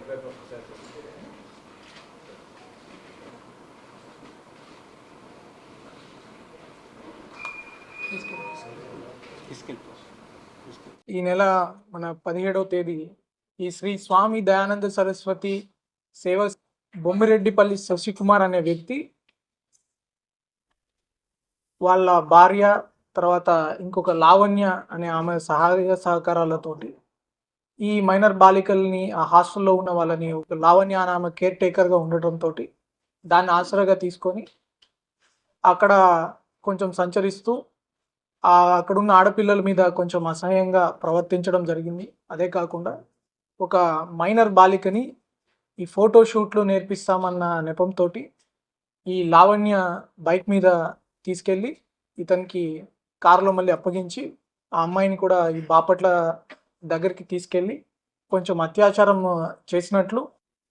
ఈ నెల మన 17వ తేదీ ఈ శ్రీ స్వామి దయానంద సరస్వతి సేవ బొమ్మిరెడ్డిపల్లి శశికుమార్ అనే వ్యక్తి వాళ్ళ భార్య తర్వాత ఇంకొక లావణ్య అనే ఆమె సహాయ సహకారాలతోటి ఈ మైనర్ బాలికల్ని ఆ హాస్టల్లో ఉన్న వాళ్ళని ఒక లావణ్య అనే ఆమె కేర్ టేకర్గా ఉండటంతో దాన్ని ఆసరాగా తీసుకొని అక్కడ కొంచెం సంచరిస్తూ అక్కడున్న ఆడపిల్లల మీద కొంచెం అసహ్యంగా ప్రవర్తించడం జరిగింది. అదే కాకుండా ఒక మైనర్ బాలికని ఈ ఫోటో షూట్లు నేర్పిస్తామన్న నెపంతో ఈ లావణ్య బైక్ మీద తీసుకెళ్ళి ఇతనికి కారులో మళ్ళీ అప్పగించి ఆ అమ్మాయిని కూడా ఈ బాపట్ల దగ్గరికి తీసుకెళ్ళి కొంచెం అత్యాచారం చేసినట్లు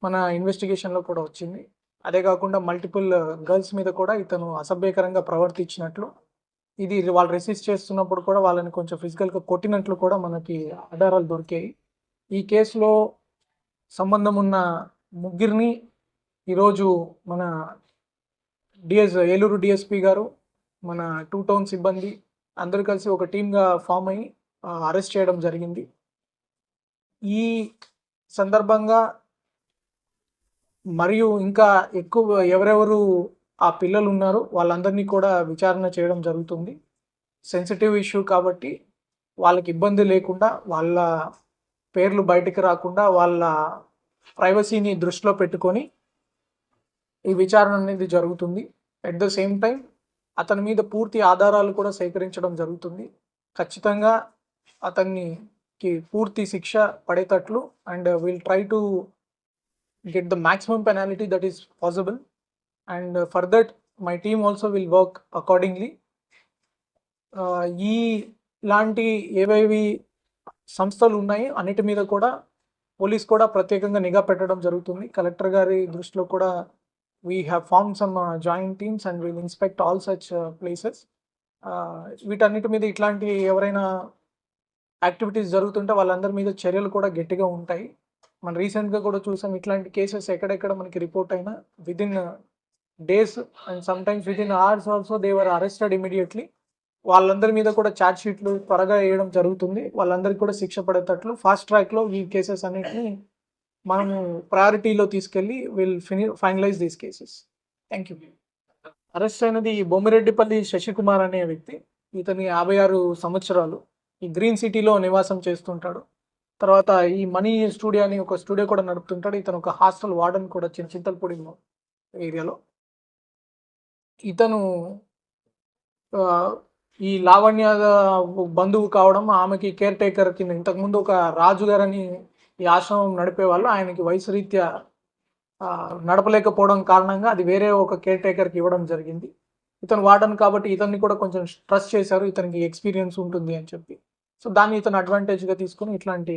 మన ఇన్వెస్టిగేషన్లో కూడా వచ్చింది. అదే కాకుండా మల్టిపుల్ గర్ల్స్ మీద కూడా ఇతను అసభ్యకరంగా ప్రవర్తించినట్లు, ఇది వాళ్ళు రెసిస్ట్ చేస్తున్నప్పుడు కూడా వాళ్ళని కొంచెం ఫిజికల్గా కొట్టినట్లు కూడా మనకి ఆధారాలు దొరికాయి. ఈ కేసులో సంబంధం ఉన్న ముగ్గురిని ఈరోజు మన ఏలూరు డిఎస్పి గారు, మన 2 టౌన్ సిబ్బంది అందరూ కలిసి ఒక టీమ్గా ఫామ్ అయ్యి అరెస్ట్ చేయడం జరిగింది. ఈ సందర్భంగా మరియు ఇంకా ఎక్కువ ఎవరెవరు ఆ పిల్లలు ఉన్నారో వాళ్ళందరినీ కూడా విచారణ చేయడం జరుగుతుంది. సెన్సిటివ్ ఇష్యూ కాబట్టి వాళ్ళకి ఇబ్బంది లేకుండా, వాళ్ళ పేర్లు బయటికి రాకుండా, వాళ్ళ ప్రైవసీని దృష్టిలో పెట్టుకొని ఈ విచారణ అనేది జరుగుతుంది. అట్ ద సేమ్ టైం అతని మీద పూర్తి ఆధారాలు కూడా సేకరించడం జరుగుతుంది. ఖచ్చితంగా అతనికి పూర్తి శిక్ష పడేటట్లు and will try to get the maximum penalty that is possible, and for that my team also will work accordingly. ఇలాంటి ఏవేవి సంస్థలు ఉన్నాయి అన్నిటి మీద కూడా పోలీస్ కూడా ప్రత్యేకంగా నిఘా పెట్టడం జరుగుతుంది. కలెక్టర్ గారి దృష్టిలో కూడా we have formed some joint teams and will inspect all such places. వీటన్నిటి మీద ఇట్లాంటి ఎవరైనా యాక్టివిటీస్ జరుగుతుంటే వాళ్ళందరి మీద చర్యలు కూడా గట్టిగా ఉంటాయి. మనం రీసెంట్గా కూడా చూసాం ఇట్లాంటి కేసెస్ ఎక్కడెక్కడ మనకి రిపోర్ట్ అయినా within days and some times within hours also they were arrested immediately. వాళ్ళందరి మీద కూడా ఛార్జ్ షీట్లు త్వరగా వేయడం జరుగుతుంది. వాళ్ళందరికీ కూడా శిక్ష పడేటట్లు ఫాస్ట్ ట్రాక్లో ఈ కేసెస్ అన్నిటిని మనము ప్రయారిటీలో తీసుకెళ్ళి will finalize these cases. Thank you. Arrest అయినది బొమ్మిరెడ్డిపల్లి శశికుమార్ అనే వ్యక్తి. ఇతని 56 సంవత్సరాలు. ఈ గ్రీన్ సిటీలో నివాసం చేస్తుంటాడు. తర్వాత ఈ మనీ స్టూడియో అని ఒక స్టూడియో కూడా నడుపుతుంటాడు. ఇతను ఒక హాస్టల్ వార్డెన్ కూడా చింతలపూడి ఏరియాలో. ఇతను ఈ లావణ్య బంధువు కావడం, ఆమెకి కేర్ టేకర్ కింద ఇంతకుముందు ఒక రాజు గారని ఈ ఆశ్రమం నడిపేవాళ్ళు, ఆయనకి వయసు రీత్యా నడపలేకపోవడం కారణంగా అది వేరే ఒక కేర్ టేకర్కి ఇవ్వడం జరిగింది. ఇతను వార్డెన్ కాబట్టి ఇతన్ని కూడా కొంచెం ట్రస్ట్ చేశారు, ఇతనికి ఎక్స్పీరియన్స్ ఉంటుంది అని చెప్పి. సో దాన్ని ఇతను అడ్వాంటేజ్గా తీసుకొని ఇట్లాంటి